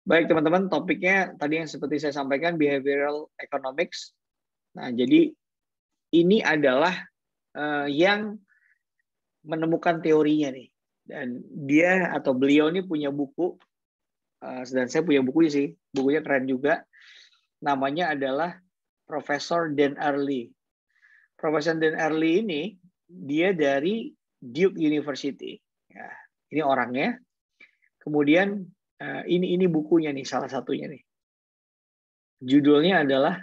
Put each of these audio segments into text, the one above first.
Baik teman-teman, topiknya tadi yang seperti saya sampaikan, behavioral economics. Nah, jadi ini adalah yang menemukan teorinya nih. Dan dia atau beliau ini punya buku, dan saya punya bukunya sih, bukunya keren juga. Namanya adalah Profesor Dan Ariely. Profesor Dan Ariely ini dia dari Duke University. Ya, ini orangnya. Kemudian ini bukunya nih, salah satunya nih. Judulnya adalah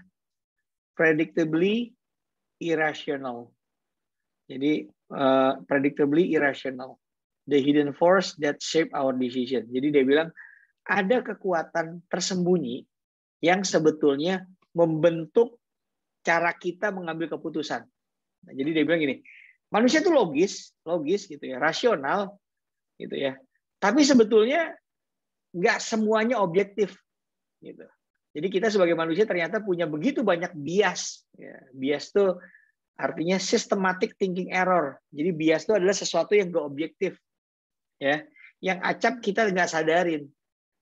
Predictably Irrational. Jadi predictably irrational, the hidden force that shape our decision. Jadi dia bilang ada kekuatan tersembunyi yang sebetulnya membentuk cara kita mengambil keputusan. Nah, jadi dia bilang gini, manusia itu logis gitu ya, rasional gitu ya. Tapi sebetulnya nggak semuanya objektif gitu. Jadi kita sebagai manusia ternyata punya begitu banyak bias. Ya, bias tuh artinya systematic thinking error. Jadi bias itu adalah sesuatu yang nggak objektif, ya, yang acap kita nggak sadarin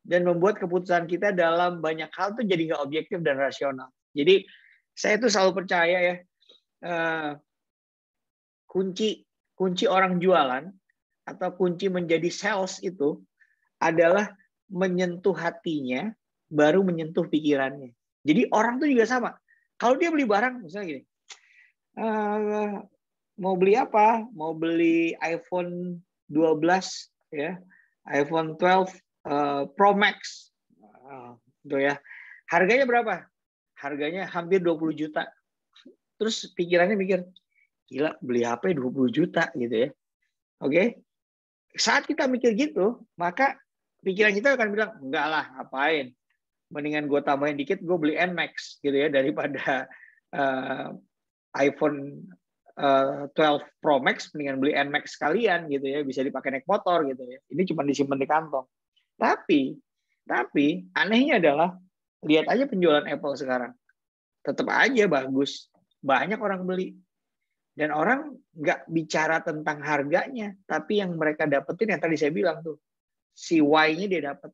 dan membuat keputusan kita dalam banyak hal tuh jadi nggak objektif dan rasional. Jadi saya tuh selalu percaya ya, kunci orang jualan atau kunci menjadi sales itu adalah menyentuh hatinya, baru menyentuh pikirannya. Jadi orang tuh juga sama. Kalau dia beli barang, misalnya gini, mau beli apa? Mau beli iPhone 12 ya, iPhone 12 Pro Max, gitu ya. Harganya berapa? Harganya hampir 20 juta. Terus pikirannya mikir, gila beli HP 20 juta gitu ya. Oke. Saat kita mikir gitu, maka pikiran kita akan bilang, enggak lah, ngapain? Mendingan gue tambahin dikit, gue beli NMAX gitu ya, daripada iPhone 12 Pro Max, mendingan beli NMAX sekalian gitu ya, bisa dipakai naik motor gitu ya. Ini cuma disimpan di kantong. Tapi anehnya adalah lihat aja penjualan Apple sekarang. Tetap aja bagus. Banyak orang beli. Dan orang nggak bicara tentang harganya, tapi yang mereka dapetin yang tadi saya bilang tuh, si Y-nya dia dapat.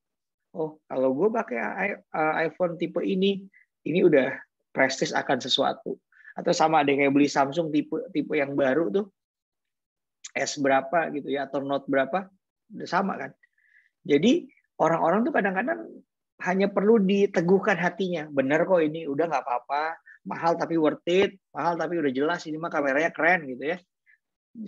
Oh, kalau gue pakai iPhone tipe ini udah prestis akan sesuatu. Atau sama ada kayak beli Samsung tipe yang baru tuh, S berapa gitu ya, atau Note berapa, udah sama kan. Jadi orang-orang tuh kadang-kadang hanya perlu diteguhkan hatinya. Bener kok ini, udah nggak apa-apa. Mahal tapi worth it, mahal tapi udah jelas ini mah kameranya keren gitu ya.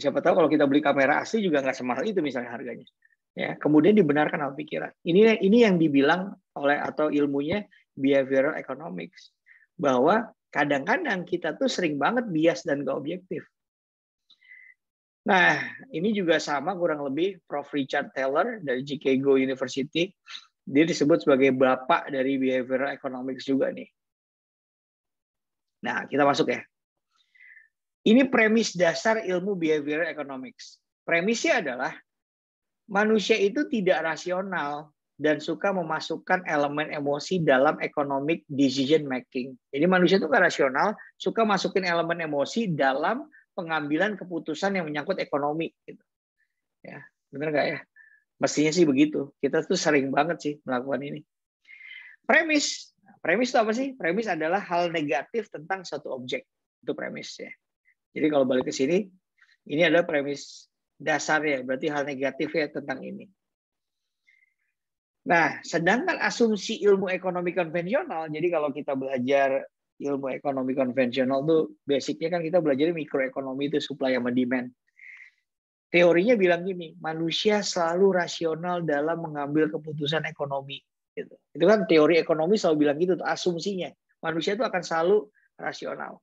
Siapa tahu kalau kita beli kamera asli juga nggak semahal itu misalnya harganya. Ya, kemudian dibenarkan sama pikiran. Ini yang dibilang oleh atau ilmunya behavioral economics, bahwa kadang-kadang kita tuh sering banget bias dan gak objektif. Nah, ini juga sama kurang lebih Prof. Richard Thaler dari Chicago University. Dia disebut sebagai bapak dari behavioral economics juga nih. Nah, kita masuk ya. Ini premis dasar ilmu behavioral economics. Premisnya adalah manusia itu tidak rasional dan suka memasukkan elemen emosi dalam economic decision making. Jadi manusia itu nggak rasional, suka masukin elemen emosi dalam pengambilan keputusan yang menyangkut ekonomi. Gitu. Ya, benar nggak ya? Mestinya sih begitu. Kita tuh sering banget sih melakukan ini. Premis itu apa sih? Premis adalah hal negatif tentang suatu objek. Itu premis ya. Jadi kalau balik ke sini, ini adalah premis dasarnya, berarti hal negatif ya tentang ini. Nah, sedangkan asumsi ilmu ekonomi konvensional, jadi kalau kita belajar ilmu ekonomi konvensional tuh basicnya kan kita belajar mikroekonomi itu supply sama demand. Teorinya bilang gini, manusia selalu rasional dalam mengambil keputusan ekonomi. Gitu. Itu kan teori ekonomi selalu bilang gitu, tuh, asumsinya. Manusia itu akan selalu rasional.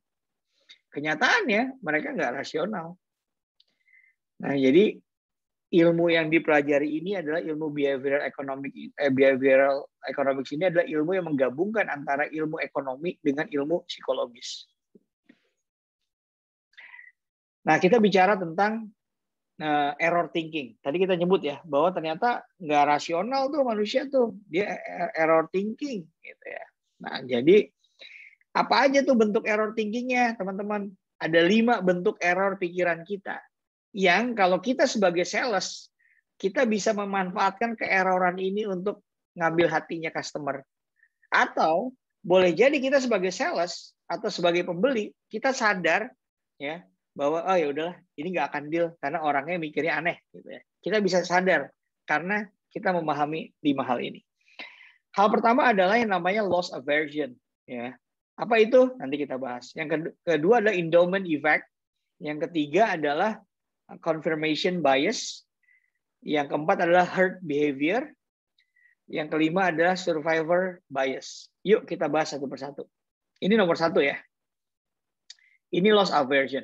Kenyataannya mereka nggak rasional. Nah, jadi ilmu yang dipelajari ini adalah ilmu behavioral economics ini adalah ilmu yang menggabungkan antara ilmu ekonomi dengan ilmu psikologis. Nah, kita bicara tentang error thinking. Tadi kita nyebut ya bahwa ternyata nggak rasional tuh manusia tuh, dia error thinking gitu ya. Nah, jadi apa aja tuh bentuk error thinkingnya, teman-teman? Ada 5 bentuk error pikiran kita. Yang kalau kita sebagai sales, kita bisa memanfaatkan keeroran ini untuk ngambil hatinya customer. Atau boleh jadi kita sebagai sales atau sebagai pembeli, kita sadar ya bahwa oh ya udahlah, ini nggak akan deal karena orangnya mikirnya aneh gitu ya. Kita bisa sadar karena kita memahami 5 hal ini. Hal pertama adalah yang namanya loss aversion ya. Apa itu? Nanti kita bahas. Yang kedua adalah endowment effect. Yang ketiga adalah confirmation bias. Yang keempat adalah herd behavior. Yang kelima adalah survivor bias. Yuk kita bahas satu persatu. Ini nomor 1 ya. Ini loss aversion.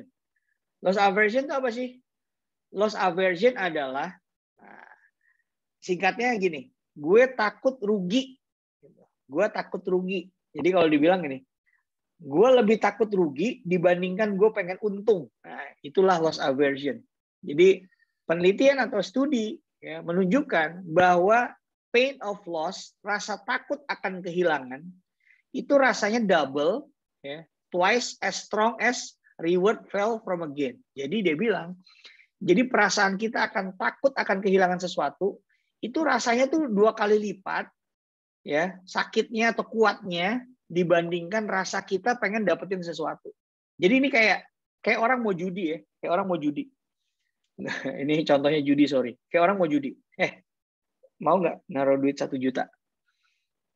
Loss aversion itu apa sih? Loss aversion adalah, singkatnya gini, gue takut rugi. Gue takut rugi. Jadi kalau dibilang gini, gue lebih takut rugi dibandingkan gue pengen untung. Nah, itulah loss aversion. Jadi penelitian atau studi ya, menunjukkan bahwa pain of loss, rasa takut akan kehilangan, itu rasanya double, ya, twice as strong as reward fell from a gain. Jadi dia bilang, jadi perasaan kita akan takut akan kehilangan sesuatu, itu rasanya tuh 2 kali lipat, ya, sakitnya atau kuatnya dibandingkan rasa kita pengen dapetin sesuatu. Jadi ini kayak orang mau judi ya, kayak orang mau judi. Nah, ini contohnya judi, sorry. Kayak orang mau judi. Mau nggak naruh duit 1 juta?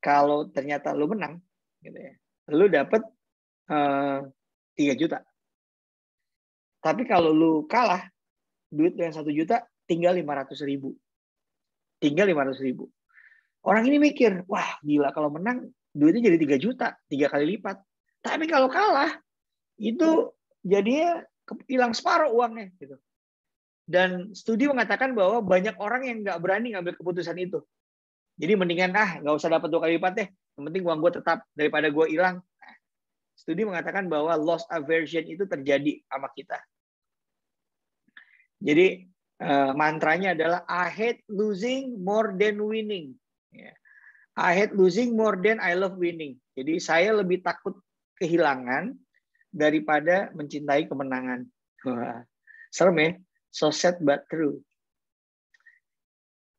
Kalau ternyata lu menang, gitu ya, lu dapet 3 juta. Tapi kalau lu kalah, duit yang 1 juta tinggal 500.000. Tinggal 500.000. Orang ini mikir, wah gila kalau menang duitnya jadi 3 juta, 3 kali lipat. Tapi kalau kalah, itu jadinya hilang separuh uangnya. Gitu. Dan studi mengatakan bahwa banyak orang yang nggak berani ngambil keputusan itu. Jadi mendingan nggak usah dapat 2 kali lipat deh. Yang penting uang gue tetap daripada gue hilang. Nah, studi mengatakan bahwa loss aversion itu terjadi sama kita. Jadi mantranya adalah I hate losing more than winning. I hate losing more than I love winning. Jadi saya lebih takut kehilangan daripada mencintai kemenangan. Serem ya? So sad but true.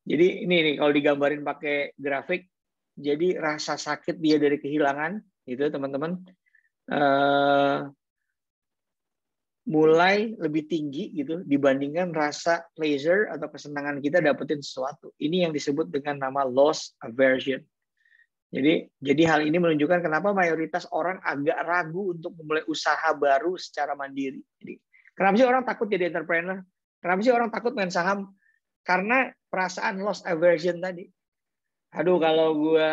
Jadi ini nih kalau digambarin pakai grafik, jadi rasa sakit dia dari kehilangan, gitu teman-teman, mulai lebih tinggi gitu dibandingkan rasa pleasure atau kesenangan kita dapetin sesuatu. Ini yang disebut dengan nama loss aversion. Jadi hal ini menunjukkan kenapa mayoritas orang agak ragu untuk memulai usaha baru secara mandiri. Jadi, kenapa sih orang takut jadi entrepreneur? Kenapa sih orang takut main saham? Karena perasaan loss aversion tadi. Aduh, kalau gue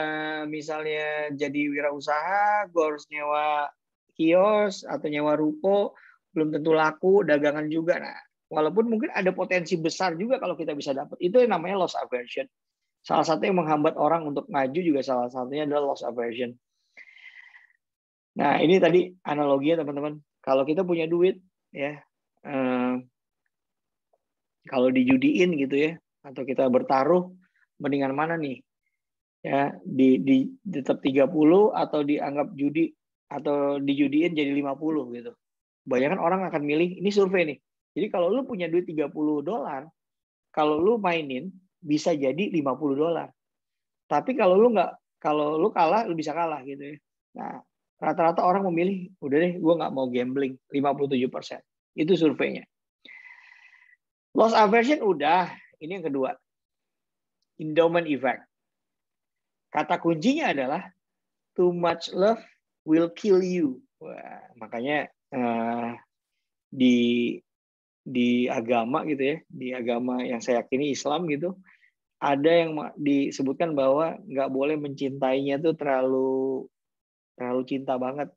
misalnya jadi wirausaha, gue harus nyewa kios atau nyewa ruko, belum tentu laku, dagangan juga. Nah, walaupun mungkin ada potensi besar juga kalau kita bisa dapat. Itu yang namanya loss aversion. Salah satu yang menghambat orang untuk maju juga salah satunya adalah loss aversion. Nah, ini tadi analoginya teman-teman. Kalau kita punya duit, ya, kalau dijudiin gitu ya, atau kita bertaruh, mendingan mana nih? Ya, di tetap 30 atau dianggap judi atau dijudiin jadi 50 gitu. Banyak orang akan milih, ini survei nih. Jadi kalau lu punya duit $30, kalau lu mainin bisa jadi $50. Tapi kalau lu kalah, lu bisa kalah gitu ya. Nah, rata-rata orang memilih, udah deh, gue nggak mau gambling, 57%. Itu surveinya. Loss aversion udah, ini yang kedua. Endowment effect. Kata kuncinya adalah too much love will kill you. Wah, makanya di agama gitu ya, di agama yang saya yakini Islam gitu, ada yang disebutkan bahwa nggak boleh mencintainya tuh terlalu cinta banget.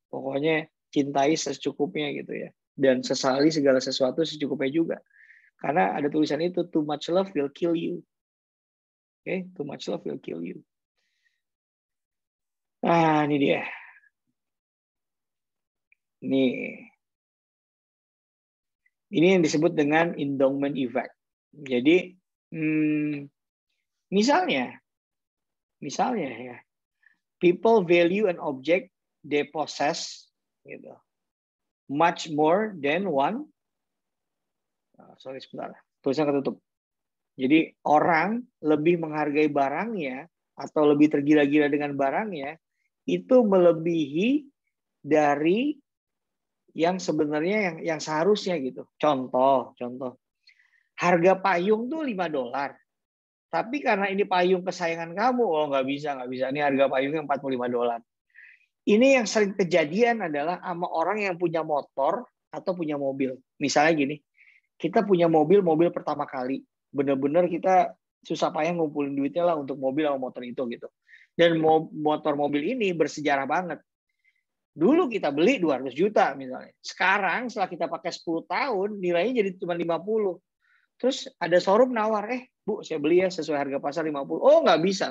Pokoknya cintai secukupnya gitu ya. Dan sesali segala sesuatu secukupnya juga. Karena ada tulisan itu, too much love will kill you. Oke, too much love will kill you. Nah, ini dia. Ini yang disebut dengan endowment effect. Jadi, misalnya ya, people value an object they possess, gitu, much more than one. Sorry sebentar, tulisan ketutup. Jadi orang lebih menghargai barangnya atau lebih tergila-gila dengan barangnya, itu melebihi dari yang sebenarnya yang seharusnya gitu. Contoh. Harga payung tuh $5. Tapi karena ini payung kesayangan kamu, oh nggak bisa. Ini harga payungnya $45. Ini yang sering kejadian adalah sama orang yang punya motor atau punya mobil. Misalnya gini, kita punya mobil pertama kali. Bener-bener kita susah payah ngumpulin duitnya lah untuk mobil atau motor itu gitu. Dan motor mobil ini bersejarah banget. Dulu kita beli 200 juta misalnya. Sekarang setelah kita pakai 10 tahun, nilainya jadi cuma 50. Terus ada showroom nawar, Bu, saya beli ya sesuai harga pasar 50. Oh, nggak bisa.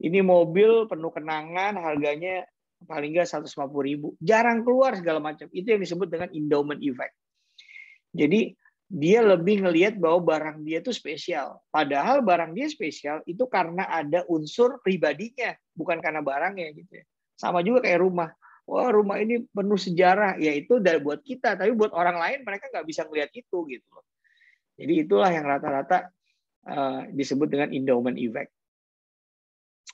Ini mobil penuh kenangan, harganya paling nggak 150.000. Jarang keluar segala macam. Itu yang disebut dengan endowment effect. Jadi dia lebih ngelihat bahwa barang dia itu spesial. Padahal barang dia spesial itu karena ada unsur pribadinya, bukan karena barangnya gitu ya. Sama juga kayak rumah. Wah, rumah ini penuh sejarah. Ya itu dari buat kita, tapi buat orang lain mereka nggak bisa ngelihat itu gitu loh. Jadi itulah yang rata-rata disebut dengan endowment effect.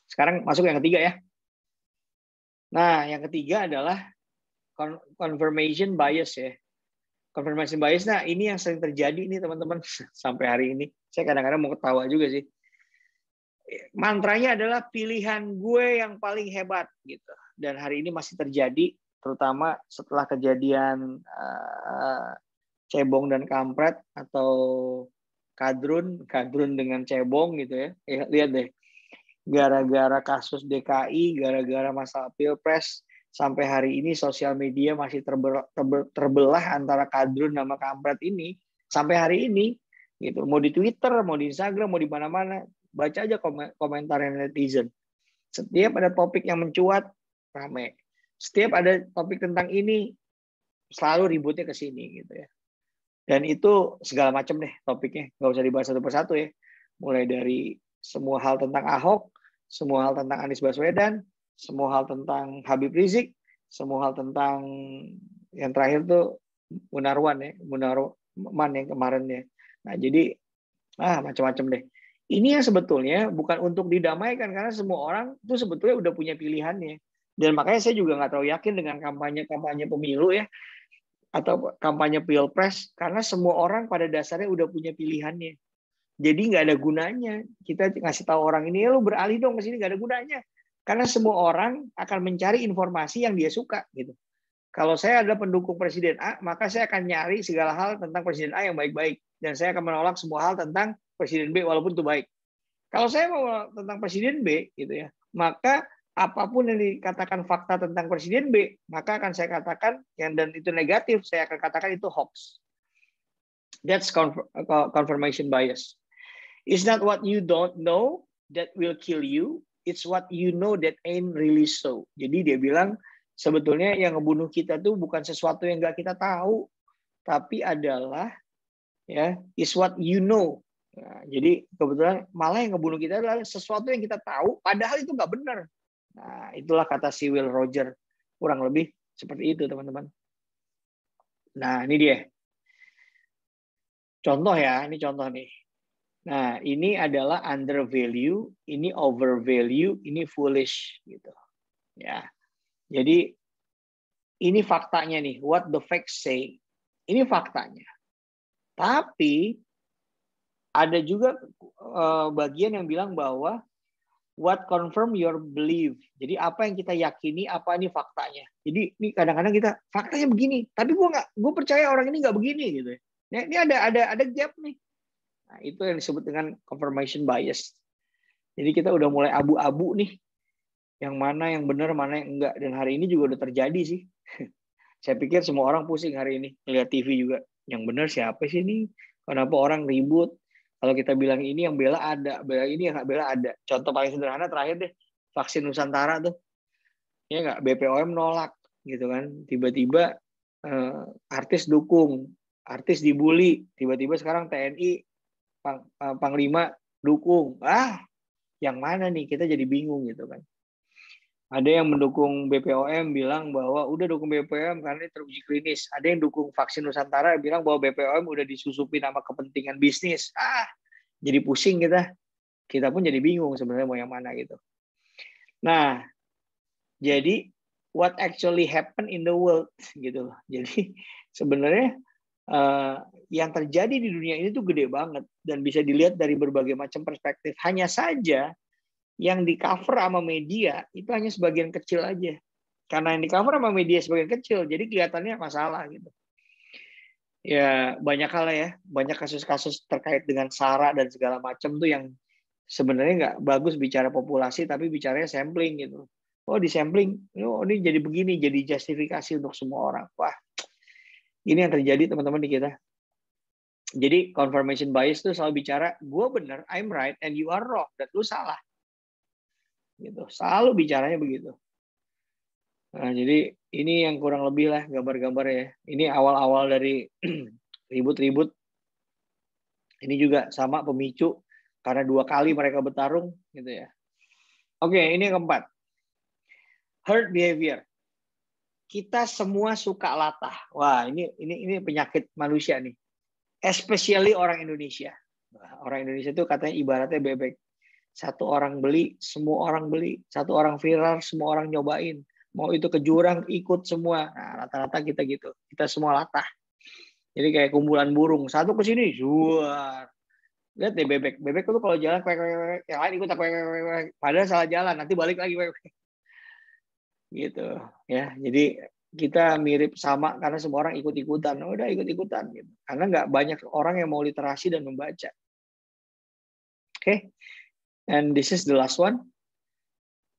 Sekarang masuk yang ketiga ya. Nah, yang ketiga adalah confirmation bias ya. Confirmation bias, nah ini yang sering terjadi nih teman-teman sampai hari ini. Saya kadang-kadang mau ketawa juga sih. Mantranya adalah pilihan gue yang paling hebat gitu. Dan hari ini masih terjadi, terutama setelah kejadian cebong dan kampret atau kadrun dengan cebong gitu ya. Lihat deh. Gara-gara kasus DKI, gara-gara masalah Pilpres, sampai hari ini sosial media masih terbelah antara kadrun sama kampret ini sampai hari ini gitu. Mau di Twitter, mau di Instagram, mau di mana-mana, baca aja komentar netizen. Setiap ada topik yang mencuat, rame. Setiap ada topik tentang ini, selalu ributnya ke sini gitu ya. Dan itu segala macam deh topiknya, nggak usah dibahas satu persatu ya. Mulai dari semua hal tentang Ahok, semua hal tentang Anies Baswedan, semua hal tentang Habib Rizik, semua hal tentang yang terakhir tuh Munarman yang kemarin ya. Nah jadi macam-macam deh. Ini yang sebetulnya bukan untuk didamaikan karena semua orang tuh sebetulnya udah punya pilihannya. Dan makanya saya juga nggak terlalu yakin dengan kampanye pemilu ya atau kampanye Pilpres karena semua orang pada dasarnya udah punya pilihannya. Jadi nggak ada gunanya kita ngasih tahu orang ini, lu beralih dong ke sini, nggak ada gunanya. Karena semua orang akan mencari informasi yang dia suka gitu. Kalau saya adalah pendukung Presiden A, maka saya akan nyari segala hal tentang Presiden A yang baik-baik. Dan saya akan menolak semua hal tentang Presiden B walaupun itu baik. Kalau saya mau tentang Presiden B gitu ya, maka apapun yang dikatakan fakta tentang Presiden B, maka akan saya katakan dan itu negatif, saya akan katakan itu hoax. That's confirmation bias. It's not what you don't know that will kill you. It's what you know that ain't really so. Jadi dia bilang sebetulnya yang ngebunuh kita tuh bukan sesuatu yang nggak kita tahu, tapi adalah ya is what you know. Nah, jadi kebetulan malah yang ngebunuh kita adalah sesuatu yang kita tahu, padahal itu nggak benar. Nah, itulah kata si Will Rogers. Kurang lebih seperti itu teman-teman. Nah ini dia. Contoh ya, ini contoh nih. Nah, ini adalah undervalue, ini overvalue, ini foolish gitu. Ya. Jadi ini faktanya nih, what the facts say. Ini faktanya. Tapi ada juga bagian yang bilang bahwa what confirm your belief. Jadi apa yang kita yakini, apa ini faktanya. Jadi ini kadang-kadang kita faktanya begini, tapi gue percaya orang ini nggak begini gitu. Nah, ini ada gap nih. Nah, itu yang disebut dengan confirmation bias. Jadi kita udah mulai abu-abu nih. Yang mana yang benar, mana yang enggak. Dan hari ini juga udah terjadi sih. Saya pikir semua orang pusing hari ini. Lihat TV juga. Yang benar siapa sih ini? Kenapa orang ribut? Kalau kita bilang ini yang bela ada. Bela ini yang nggak bela ada. Contoh paling sederhana terakhir deh. Vaksin Nusantara tuh. Ya nggak? BPOM nolak. Gitu kan. Tiba-tiba artis dukung. Artis dibully. Tiba-tiba sekarang TNI Panglima dukung. Yang mana nih? Kita jadi bingung gitu kan. Ada yang mendukung BPOM bilang bahwa udah dukung BPOM karena ini teruji klinis. Ada yang dukung vaksin Nusantara bilang bahwa BPOM udah disusupi nama kepentingan bisnis. Jadi pusing kita. Kita pun jadi bingung sebenarnya mau yang mana gitu. Nah, jadi what actually happen in the world gitu loh. Jadi sebenarnya yang terjadi di dunia ini tuh gede banget dan bisa dilihat dari berbagai macam perspektif. Hanya saja yang di cover sama media itu hanya sebagian kecil aja. Karena yang di cover sama media sebagian kecil, jadi kelihatannya masalah gitu. Ya banyak hal ya, banyak kasus-kasus terkait dengan SARA dan segala macam tuh yang sebenarnya nggak bagus bicara populasi, tapi bicaranya sampling gitu. Oh di sampling, oh ini jadi begini, jadi justifikasi untuk semua orang. Wah, ini yang terjadi teman-teman di kita. Jadi confirmation bias itu selalu bicara, gue benar, I'm right, and you are wrong, dan lu salah. Gitu. Selalu bicaranya begitu. Nah, jadi ini yang kurang lebih lah gambar-gambar ya. Ini awal-awal dari ribut-ribut. Ini juga sama pemicu karena 2 kali mereka bertarung gitu ya. Oke, ini yang keempat. Herd behavior. Kita semua suka latah. Wah, ini penyakit manusia nih. Especially orang Indonesia. Orang Indonesia itu katanya ibaratnya bebek. Satu orang beli, semua orang beli. Satu orang viral, semua orang nyobain. Mau itu ke jurang, ikut semua. Nah, rata-rata kita gitu. Kita semua latah. Jadi kayak kumpulan burung. Satu ke sini, juar. Lihat deh bebek. Bebek itu kalau jalan, yang lain ikut apa? Padahal salah jalan. Nanti balik lagi. Gitu ya. Jadi kita mirip sama karena semua orang ikut-ikutan. Udah ikut-ikutan. Gitu. Karena nggak banyak orang yang mau literasi dan membaca. Oke. And this is the last one.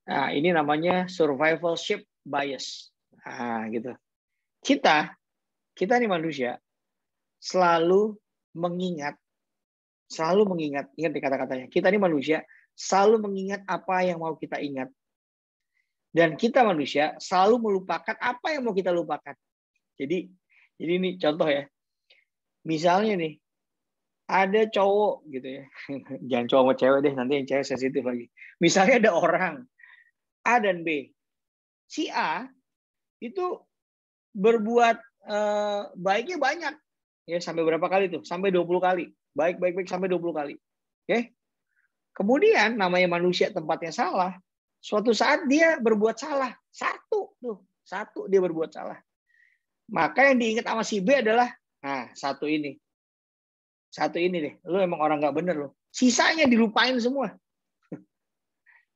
Nah, ini namanya survivalship bias. Nah, gitu. Kita nih manusia selalu mengingat, ingat di kata-katanya. Kita nih manusia selalu mengingat apa yang mau kita ingat. Dan kita manusia selalu melupakan apa yang mau kita lupakan. Jadi ini contoh ya. Misalnya nih, ada cowok gitu ya. Jangan cowok sama cewek deh, nanti yang cewek sensitif lagi. Misalnya ada orang A dan B. Si A itu berbuat baiknya banyak. Ya, sampai berapa kali tuh? Sampai 20 kali. Baik sampai 20 kali. Oke. Kemudian namanya manusia tempatnya salah. Suatu saat dia berbuat salah. Satu dia berbuat salah. Maka yang diingat sama si B adalah, nah, satu ini deh. Lu emang orang nggak bener loh. Sisanya dilupain semua.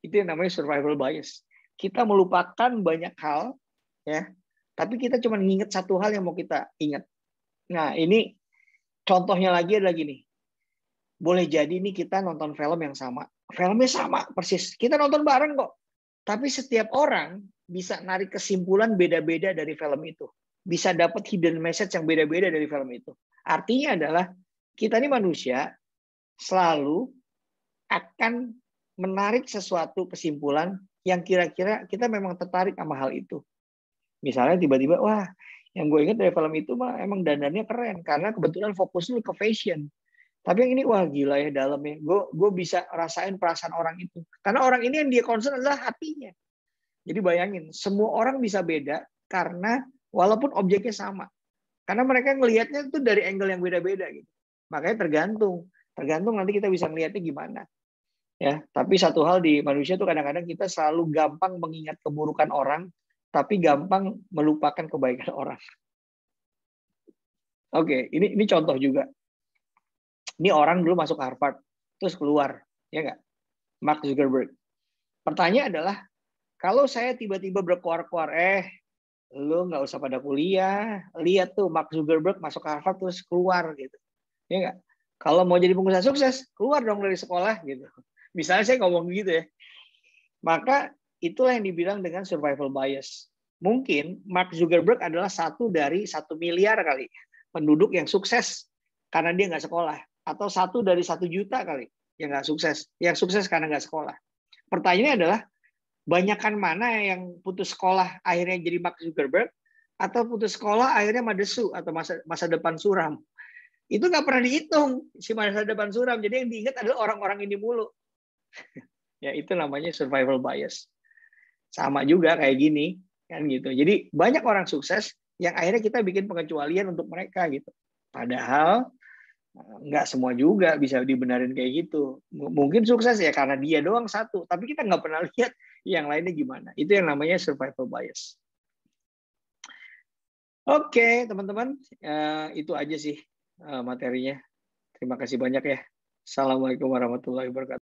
Itu yang namanya survival bias. Kita melupakan banyak hal, ya. Tapi kita cuma ingat satu hal yang mau kita ingat. Nah, ini contohnya lagi adalah gini. Boleh jadi nih kita nonton film yang sama. Filmnya sama persis. Kita nonton bareng kok. Tapi setiap orang bisa narik kesimpulan beda-beda dari film itu. Bisa dapat hidden message yang beda-beda dari film itu. Artinya adalah kita ini manusia selalu akan menarik sesuatu kesimpulan yang kira-kira kita memang tertarik sama hal itu. Misalnya tiba-tiba, wah, yang gue ingat dari film itu mah emang dandannya keren karena kebetulan fokusnya ke fashion. Tapi yang ini wah gila ya dalamnya. Gue bisa rasain perasaan orang itu. Karena orang ini yang dia concern adalah hatinya. Jadi bayangin, semua orang bisa beda karena walaupun objeknya sama. Karena mereka ngelihatnya itu dari angle yang beda-beda gitu. Makanya tergantung nanti kita bisa melihatnya gimana. Ya, tapi satu hal di manusia tuh kadang-kadang kita selalu gampang mengingat keburukan orang, tapi gampang melupakan kebaikan orang. Oke, ini contoh juga. Ini orang dulu masuk Harvard, terus keluar, ya nggak? Mark Zuckerberg. Pertanyaan adalah, kalau saya tiba-tiba berkuar-kuar, lu nggak usah pada kuliah, lihat tuh Mark Zuckerberg masuk Harvard terus keluar gitu, ya nggak? Kalau mau jadi pengusaha sukses, keluar dong dari sekolah gitu. Misalnya saya ngomong gitu ya. Maka itulah yang dibilang dengan survival bias. Mungkin Mark Zuckerberg adalah satu dari 1 miliar kali penduduk yang sukses karena dia nggak sekolah. Atau satu dari 1 juta kali yang nggak sukses. Yang sukses karena nggak sekolah. Pertanyaannya adalah, banyakan mana yang putus sekolah akhirnya jadi Mark Zuckerberg, atau putus sekolah akhirnya madesu atau masa depan suram? Itu nggak pernah dihitung si masa depan suram. Jadi yang diingat adalah orang-orang ini mulu. Ya itu namanya survival bias. Sama juga kayak gini kan gitu. Jadi banyak orang sukses yang akhirnya kita bikin pengecualian untuk mereka gitu. Padahal Nggak semua juga bisa dibenarin kayak gitu. Mungkin sukses ya karena dia doang satu, tapi kita nggak pernah lihat yang lainnya gimana. Itu yang namanya survival bias. Oke, teman-teman, itu aja sih materinya. Terima kasih banyak ya. Assalamualaikum warahmatullahi wabarakatuh.